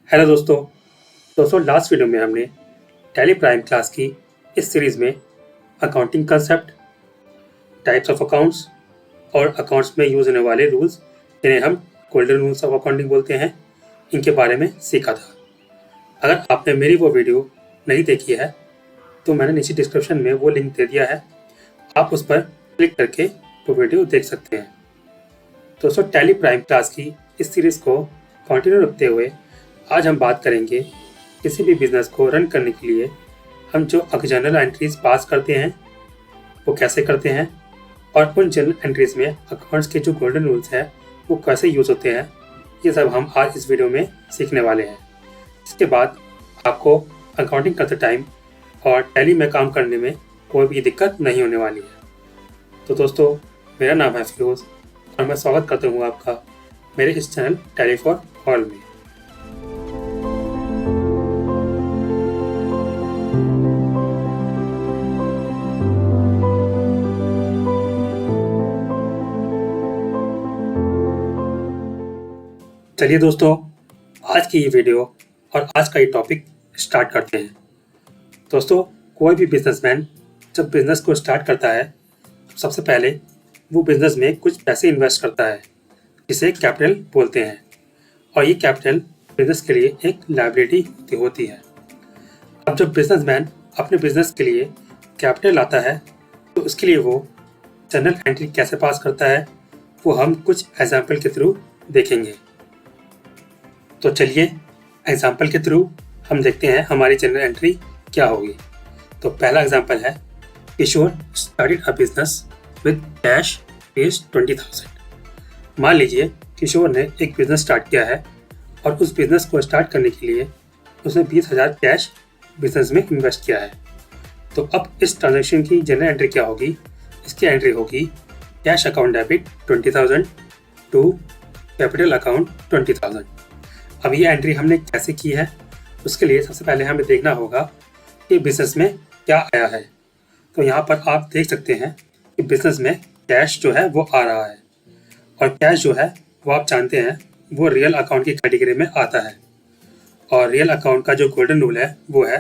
Hello दोस्तों last video में हमने टैली प्राइम क्लास की इस सीरीज़ में accounting concept, types of accounts और अकाउंट्स में यूज़ होने वाले रूल्स जिन्हें हम गोल्डन रूल्स ऑफ अकाउंटिंग बोलते हैं, इनके बारे में सीखा था। अगर आपने मेरी वो वीडियो नहीं देखी है तो मैंने नीचे डिस्क्रिप्शन में वो लिंक दे दिया है, आप उस पर क्लिक करके वो वीडियो देख सकते हैं। दोस्तों, टैली प्राइम क्लास की इस सीरीज़ को कंटिन्यू रखते हुए आज हम बात करेंगे किसी भी बिजनेस को रन करने के लिए हम जो जनरल एंट्रीज पास करते हैं वो कैसे करते हैं, और उन जनरल एंट्रीज में अकाउंट्स के जो गोल्डन रूल्स हैं वो कैसे यूज़ होते हैं। ये सब हम आज इस वीडियो में सीखने वाले हैं। इसके बाद आपको अकाउंटिंग करते टाइम और टैली में काम करने में कोई भी दिक्कत नहीं होने वाली है। तो दोस्तों, मेरा नाम है फिरोज़ और मैं स्वागत करता हूँ आपका मेरे इस चैनल टैली फॉर ऑल में। चलिए दोस्तों, आज की ये वीडियो और आज का ये टॉपिक स्टार्ट करते हैं। दोस्तों, कोई भी बिजनेसमैन जब बिजनेस को स्टार्ट करता है तो सबसे पहले वो बिजनेस में कुछ पैसे इन्वेस्ट करता है, जिसे कैपिटल बोलते हैं। और ये कैपिटल बिजनेस के लिए एक लायबिलिटी होती है। अब जब बिजनेसमैन अपने बिजनेस के लिए कैपिटल लाता है तो उसके लिए वो जनरल एंट्री कैसे पास करता है वो हम कुछ एग्जाम्पल के थ्रू देखेंगे। तो चलिए एग्जाम्पल के थ्रू हम देखते हैं हमारी जनरल एंट्री क्या होगी। तो पहला एग्जाम्पल है, Kishore started a business with cash rupees 20,000। मान लीजिए किशोर ने एक बिजनेस स्टार्ट किया है और उस बिजनेस को स्टार्ट करने के लिए उसने 20,000 कैश बिजनेस में इन्वेस्ट किया है। तो अब इस ट्रांजेक्शन की जनरल एंट्री क्या होगी? इसकी एंट्री होगी cash account debit 20,000 to capital account 20,000। अब ये एंट्री हमने कैसे की है, उसके लिए सबसे पहले हमें देखना होगा कि बिजनेस में क्या आया है। तो यहाँ पर आप देख सकते हैं कि बिजनेस में कैश जो है वो आ रहा है, और कैश जो है वो आप जानते हैं वो रियल अकाउंट की कैटेगरी में आता है। और रियल अकाउंट का जो गोल्डन रूल है वो है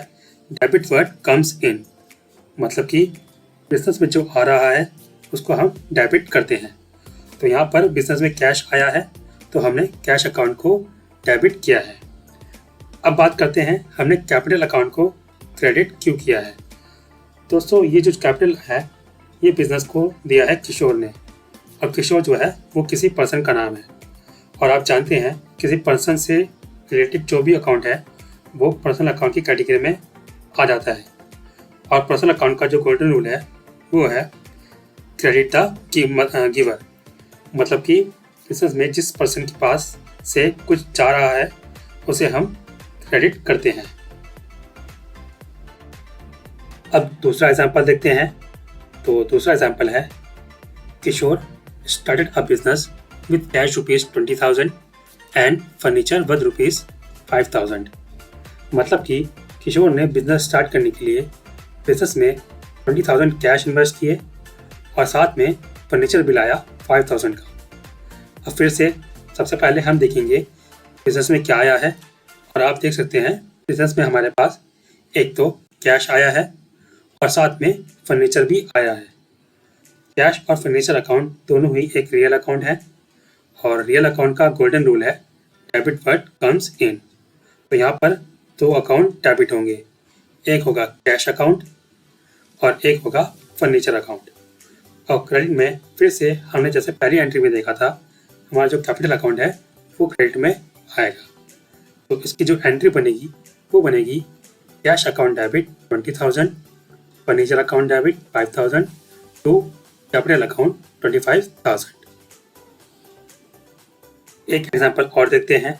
डेबिट वर्ड कम्स इन, मतलब कि बिजनेस में जो आ रहा है उसको हम डेबिट करते हैं। तो यहाँ पर बिजनेस में कैश आया है तो हमने कैश अकाउंट को डेबिट किया है। अब बात करते हैं हमने कैपिटल अकाउंट को क्रेडिट क्यों किया है। दोस्तों, ये जो कैपिटल है ये बिजनेस को दिया है किशोर ने, और किशोर जो है वो किसी पर्सन का नाम है। और आप जानते हैं किसी पर्सन से रिलेटेड जो भी अकाउंट है वो पर्सनल अकाउंट की कैटेगरी में आ जाता है। और पर्सनल अकाउंट का जो गोल्डन रूल है वो है क्रेडिट द गिवर, मतलब कि बिजनेस में जिस पर्सन के पास से कुछ जा रहा है उसे हम क्रेडिट करते हैं। अब दूसरा एग्जांपल देखते हैं। तो दूसरा एग्जांपल है, Kishore started a business with cash rupees 20,000 and furniture worth rupees 5,000। मतलब कि किशोर ने बिजनेस स्टार्ट करने के लिए बिजनेस में 20,000 कैश इन्वेस्ट किए और साथ में फर्नीचर भी लाया 5,000 का। अब फिर से सबसे पहले हम देखेंगे बिजनेस में क्या आया है, और आप देख सकते हैं बिजनेस में हमारे पास एक तो कैश आया है और साथ में फर्नीचर भी आया है। कैश और फर्नीचर अकाउंट दोनों ही एक रियल अकाउंट है, और रियल अकाउंट का गोल्डन रूल है डेबिट वर्ड कम्स इन। तो यहाँ पर दो अकाउंट डेबिट होंगे, एक होगा कैश अकाउंट और एक होगा फर्नीचर अकाउंट। और क्रेडिट में फिर से हमने जैसे पहली एंट्री में देखा था, हमारा जो कैपिटल अकाउंट है वो क्रेडिट में आएगा। तो इसकी जो एंट्री बनेगी वो बनेगी cash account debit 20,000, furniture account debit 5,000 to capital account 25,000। एक एग्जांपल और देखते हैं।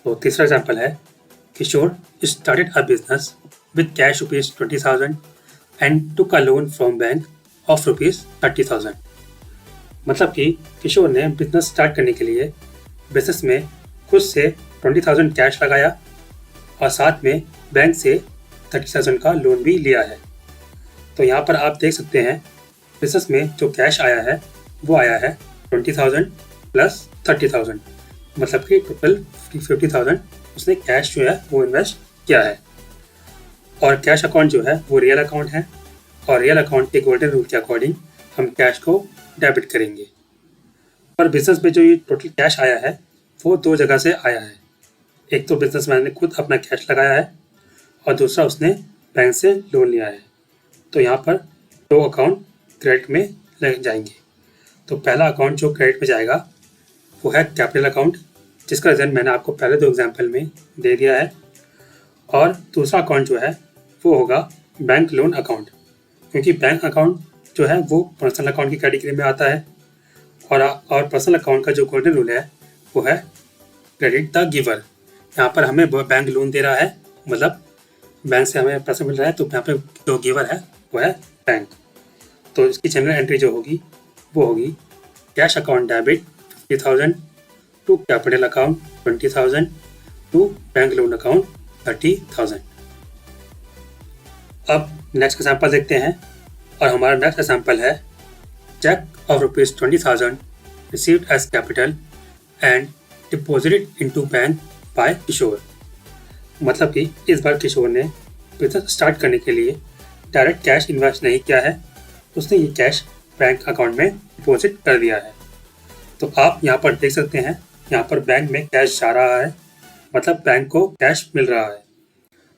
तो तीसरा एग्जांपल है, Kishore started a business with cash rupees 20,000 and took a loan from bank of rupees 30,000। मतलब कि किशोर ने बिजनेस स्टार्ट करने के लिए बिजनेस में खुद से 20,000 कैश लगाया और साथ में बैंक से 30,000 का लोन भी लिया है। तो यहाँ पर आप देख सकते हैं बिजनेस में जो कैश आया है वो आया है 20,000 प्लस 30,000, मतलब कि टोटल 50,000 उसने कैश जो है वो इन्वेस्ट किया है। और कैश अकाउंट जो है वो रियल अकाउंट है, और रियल अकाउंट के गोल्डन रूल के अकॉर्डिंग हम कैश को डेबिट करेंगे। पर बिजनेस में जो ये टोटल कैश आया है वो दो जगह से आया है। एक तो बिजनेसमैन ने खुद अपना कैश लगाया है, और दूसरा उसने बैंक से लोन लिया है। तो यहाँ पर दो अकाउंट क्रेडिट में लग जाएंगे। तो पहला अकाउंट जो क्रेडिट में जाएगा वो है कैपिटल अकाउंट, जिसका रिजल्ट मैंने आपको पहले दो एग्जाम्पल में दे दिया है। और दूसरा अकाउंट जो है वो होगा बैंक लोन अकाउंट, क्योंकि बैंक अकाउंट जो है वो पर्सनल अकाउंट की कैटेगरी में आता है। और पर्सनल अकाउंट का जो गोल्डन रूल है वो है क्रेडिट द गिवर। यहाँ पर हमें बैंक लोन दे रहा है, मतलब बैंक से हमें पैसा मिल रहा है, तो यहाँ पे जो गिवर है वो है बैंक। तो इसकी जनरल एंट्री जो होगी वो होगी cash account debit 50,000 to capital account 20,000 to bank loan account 30,000। अब नेक्स्ट एग्जाम्पल देखते हैं, और हमारा नेक्स्ट एग्जाम्पल है cheque of ₹20,000 received as capital and deposited into bank by Kishore. मतलब कि इस बार किशोर ने बिजनेस स्टार्ट करने के लिए डायरेक्ट कैश इन्वेस्ट नहीं किया है, उसने ये कैश बैंक अकाउंट में डिपॉजिट कर दिया है। तो आप यहाँ पर देख सकते हैं, यहाँ पर बैंक में कैश जा रहा है, मतलब बैंक को कैश मिल रहा है।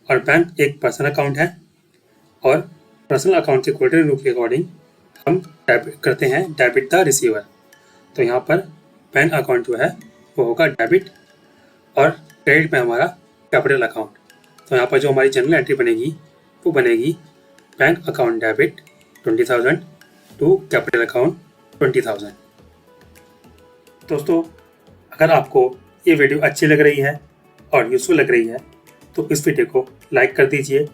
और बैंक एक पर्सनल अकाउंट है, और पर्सनल अकाउंट के गोल्डन रूल के अकॉर्डिंग हम डेबिट करते हैं डेबिट द रिसीवर। तो यहाँ पर बैंक अकाउंट जो है वो होगा डेबिट, और क्रेडिट में हमारा कैपिटल अकाउंट। तो यहाँ पर जो हमारी जनरल एंट्री बनेगी वो बनेगी bank account debit 20,000 to capital account 20,000। दोस्तों, अगर आपको ये वीडियो अच्छी लग रही है और यूज़फुल लग रही है तो इस वीडियो को लाइक कर दीजिए,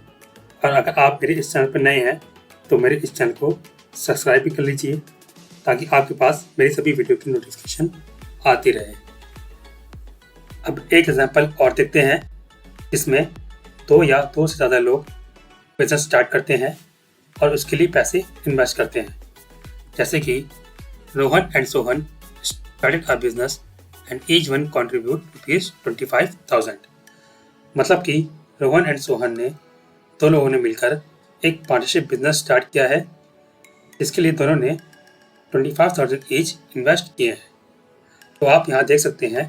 और अगर आप मेरे इस चैनल पर नए हैं तो मेरे इस चैनल को सब्सक्राइब भी कर लीजिए, ताकि आपके पास मेरी सभी वीडियो की नोटिफिकेशन आती रहे। अब एक एग्जांपल और देखते हैं, इसमें दो या दो से ज़्यादा लोग बिजनेस स्टार्ट करते हैं और उसके लिए पैसे इन्वेस्ट करते हैं। जैसे कि Rohan and Sohan started a business and each one contribute ₹25,000। मतलब कि रोहन एंड सोहन ने दो लोगों ने मिलकर एक पार्टनरशिप बिजनेस स्टार्ट किया है, जिसके लिए दोनों ने 25,000 ईच इन्वेस्ट किए हैं। तो आप यहाँ देख सकते हैं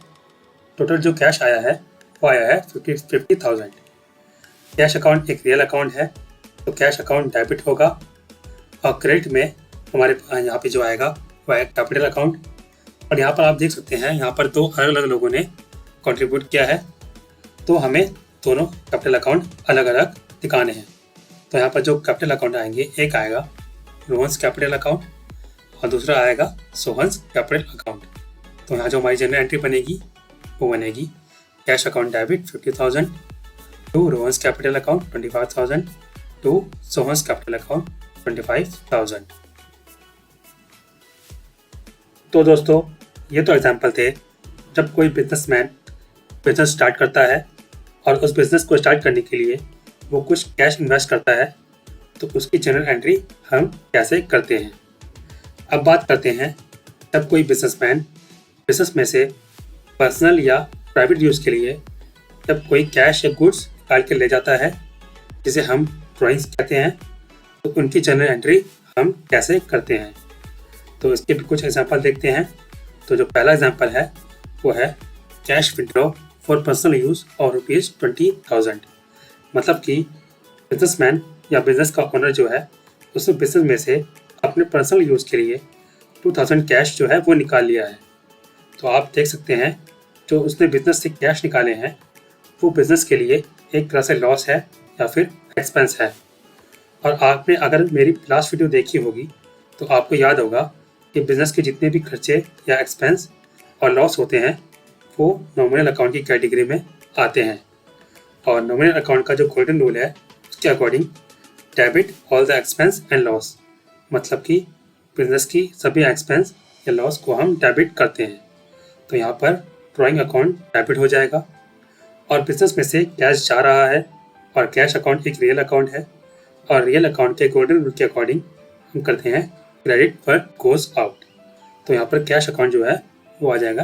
टोटल जो कैश आया है वो आया है 50,000। कैश अकाउंट एक रियल अकाउंट है, तो कैश अकाउंट डेबिट होगा, और क्रेडिट में हमारे यहाँ पे जो आएगा वो है कैपिटल अकाउंट। और यहाँ पर आप देख सकते हैं यहाँ पर दो अलग अलग लोगों ने कंट्रीब्यूट किया है, तो हमें दोनों कैपिटल अकाउंट अलग अलग दिखाने हैं। तो यहाँ पर जो कैपिटल अकाउंट आएंगे, एक आएगा रोहन्स कैपिटल अकाउंट और दूसरा आएगा सोहन्स कैपिटल अकाउंट। तो यहाँ जो हमारी जनरल एंट्री बनेगी वो बनेगी cash account debit 50,000 to Rohan's capital account 25,000 to Sohan's capital account 25,000। तो दोस्तों, ये तो एग्जाम्पल थे जब कोई बिजनेसमैन बिजनेस स्टार्ट करता है और उस बिजनेस को स्टार्ट करने के लिए वो कुछ कैश इन्वेस्ट करता है, तो उसकी जनरल एंट्री हम कैसे करते हैं। अब बात करते हैं जब कोई बिजनेसमैन बिजनेस में से पर्सनल या प्राइवेट यूज़ के लिए जब कोई कैश या गुड्स निकाल के ले जाता है, जिसे हम ड्राइंग्स कहते हैं, तो उनकी जनरल एंट्री हम कैसे करते हैं। तो इसके भी कुछ एग्जांपल देखते हैं। तो जो पहला एग्जांपल है वो है cash withdraw for personal use और ₹20,000। मतलब कि बिजनेसमैन या बिजनेस का ओनर जो है उसने बिजनेस में से अपने पर्सनल यूज़ के लिए 2,000 कैश जो है वो निकाल लिया है। तो आप देख सकते हैं जो उसने बिजनेस से कैश निकाले हैं वो बिजनेस के लिए एक तरह से लॉस है या फिर एक्सपेंस है। और आपने अगर मेरी लास्ट वीडियो देखी होगी तो आपको याद होगा कि बिजनेस के जितने भी खर्चे या एक्सपेंस और लॉस होते हैं वो नॉमिनल अकाउंट की कैटेगरी में आते हैं। और नॉमिनल अकाउंट का जो गोल्डन रूल है उसके according debit all the expense and loss, मतलब कि बिजनेस की सभी एक्सपेंस या लॉस को हम डेबिट करते हैं। तो यहाँ पर ड्राइंग अकाउंट डेबिट हो जाएगा, और बिजनेस में से कैश जा रहा है, और कैश अकाउंट एक रियल अकाउंट है, और रियल अकाउंट के गोल्डन रूल के अकॉर्डिंग हम करते हैं क्रेडिट पर गोज आउट। तो यहाँ पर कैश अकाउंट जो है वो आ जाएगा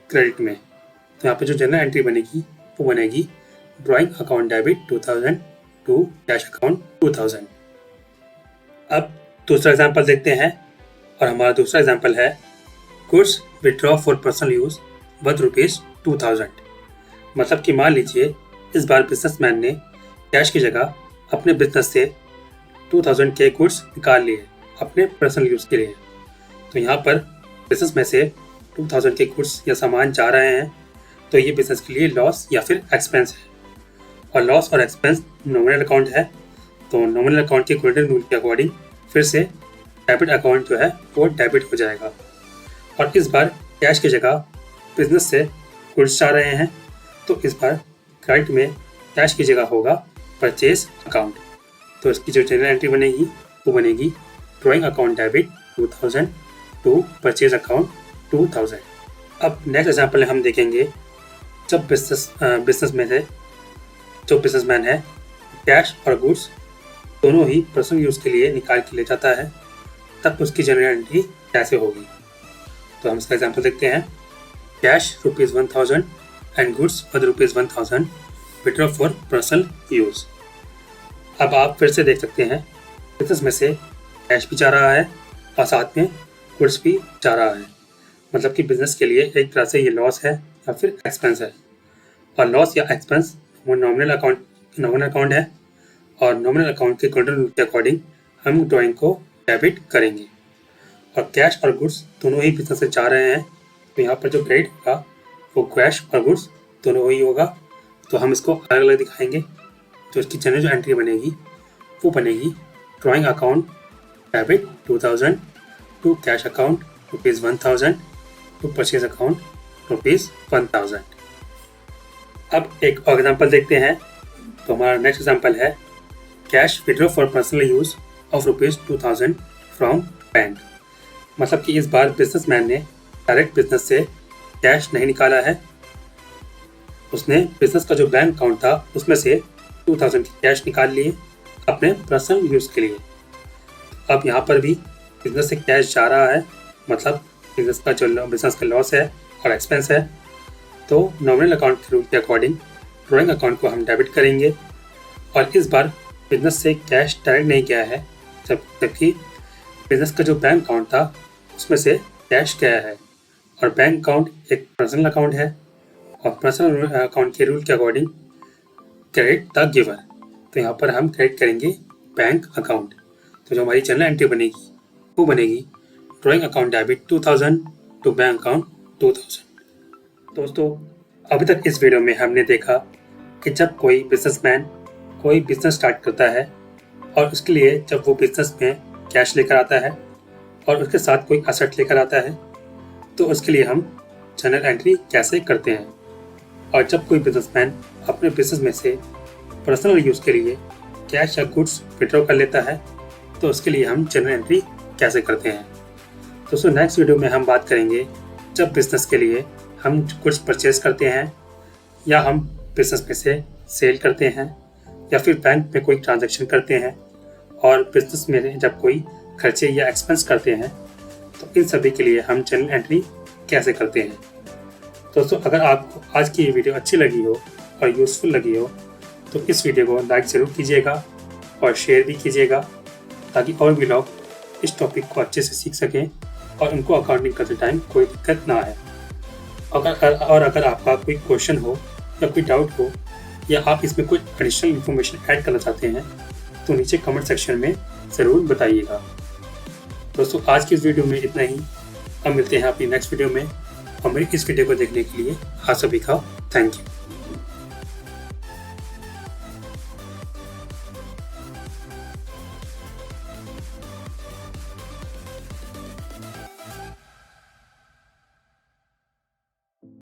क्रेडिट में। तो यहाँ पे जो जनरल एंट्री बनेगी वो बनेगी drawing account debit 2000 to cash account 2000। अब दूसरा एग्जांपल देखते हैं और हमारा दूसरा एग्जांपल है goods withdraw for personal use worth ₹2000। मतलब कि मान लीजिए इस बार बिजनेसमैन ने कैश की जगह अपने बिजनेस से 2000 के गुड्स निकाल लिए अपने पर्सनल यूज़ के लिए। तो यहाँ पर बिजनेस में से 2000 के गुड्स या सामान जा रहे हैं, तो ये बिजनेस के लिए लॉस या फिर एक्सपेंस है। और लॉस और एक्सपेंस नॉमिनल अकाउंट है, तो नॉमिनल अकाउंट के गोल्डन रूल के अकॉर्डिंग फिर से डेबिट अकाउंट जो है वो डेबिट हो जाएगा। और इस बार कैश की जगह बिजनेस से गुड्स जा रहे हैं, तो इस बार क्रेडिट में कैश की जगह होगा परचेज अकाउंट। तो इसकी जो जनरल एंट्री बनेगी वो बनेगी drawing account debit 2000 to purchase account 2000। अब नेक्स्ट एग्जांपल हम देखेंगे जब बिजनेस में से जो बिजनेसमैन है कैश और गुड्स दोनों ही पर्सनल यूज़ के लिए निकाल के ले जाता है, तब उसकी जनरल एंट्री कैसे होगी। तो हम इसका एग्जांपल देखते हैं। Cash ₹1000 and goods worth ₹1000 withdraw for personal use. अब आप फिर से देख सकते हैं बिजनेस में से कैश भी जा रहा है और साथ में गुड्स भी जा रहा है। मतलब कि बिजनेस के लिए एक तरह से ये लॉस है या फिर एक्सपेंस है। और लॉस या एक्सपेंस वो नॉमिनल अकाउंट है और नॉमिनल अकाउंट के गोल्डन रूल के अकॉर्डिंग हम ड्राइंग को डेबिट करेंगे। और कैश और गुड्स दोनों ही बिजनेस से जा रहे हैं, तो यहाँ पर जो क्रेडिट होगा वो कैश और गुड्स दोनों ही होगा। तो हम इसको अलग अलग दिखाएंगे। तो इसकी जनरल जो एंट्री बनेगी वो बनेगी drawing account debit 2000 to cash account ₹1000 to purchase account ₹1000। अब एक और एग्जांपल देखते हैं। तो हमारा नेक्स्ट एग्जांपल है cash withdraw for personal use of ₹2000 from bank. मतलब कि इस बार बिजनेसमैन ने डायरेक्ट बिजनेस से कैश नहीं निकाला है, उसने बिजनेस का जो बैंक अकाउंट था उसमें से 2000 की कैश निकाल लिए अपने पर्सनल यूज़ के लिए। अब यहाँ पर भी बिजनेस से कैश जा रहा है, मतलब बिजनेस का लॉस है और एक्सपेंस है। तो नॉमिनल अकाउंट के रूल के अकॉर्डिंग ड्राइंग अकाउंट को हम डेबिट करेंगे। और इस बार बिजनेस से कैश डायरेक्ट नहीं गया है, जबकि बिजनेस का जो बैंक अकाउंट था उसमें से कैश गया है। और बैंक अकाउंट एक पर्सनल अकाउंट है और पर्सनल अकाउंट के रूल के अकॉर्डिंग क्रेडिट द गिवर। तो यहाँ पर हम क्रेडिट करेंगे बैंक अकाउंट। तो जो हमारी जनरल एंट्री बनेगी वो बनेगी drawing account debit 2000 to bank account 2000। दोस्तों, अभी तक इस वीडियो में हमने देखा कि जब कोई बिजनेसमैन कोई बिजनेस स्टार्ट करता है और उसके लिए जब वो बिजनेस में कैश लेकर आता है और उसके साथ कोई एसेट लेकर आता है, तो उसके लिए हम जनरल एंट्री कैसे करते हैं। और जब कोई बिजनेसमैन अपने बिजनेस में से पर्सनल यूज़ के लिए कैश या गुड्स विड्रॉ कर लेता है, तो उसके लिए हम जनरल एंट्री कैसे करते हैं। दोस्तों, नेक्स्ट वीडियो में हम बात करेंगे जब बिजनेस के लिए हम गुड्स परचेज करते हैं या हम बिजनेस में से सेल करते हैं या फिर बैंक में कोई ट्रांजैक्शन करते हैं और बिजनेस में जब कोई खर्चे या एक्सपेंस करते हैं, तो इन सभी के लिए हम जनरल एंट्री कैसे करते हैं। दोस्तों, अगर आपको आज की ये वीडियो अच्छी लगी हो और यूज़फुल लगी हो तो इस वीडियो को लाइक ज़रूर कीजिएगा और शेयर भी कीजिएगा, ताकि और भी लोग इस टॉपिक को अच्छे से सीख सकें और उनको अकाउंटिंग करते टाइम कोई दिक्कत ना आए। अगर आपका कोई क्वेश्चन हो या कोई डाउट हो या आप इसमें कोई एडिशनल इन्फॉर्मेशन ऐड करना चाहते हैं, तो नीचे कमेंट सेक्शन में ज़रूर बताइएगा। दोस्तों, आज की इस वीडियो में इतना ही। हम मिलते हैं अपनी नेक्स्ट वीडियो में। और मेरी इस वीडियो को देखने के लिए आप सभी का थैंक यू।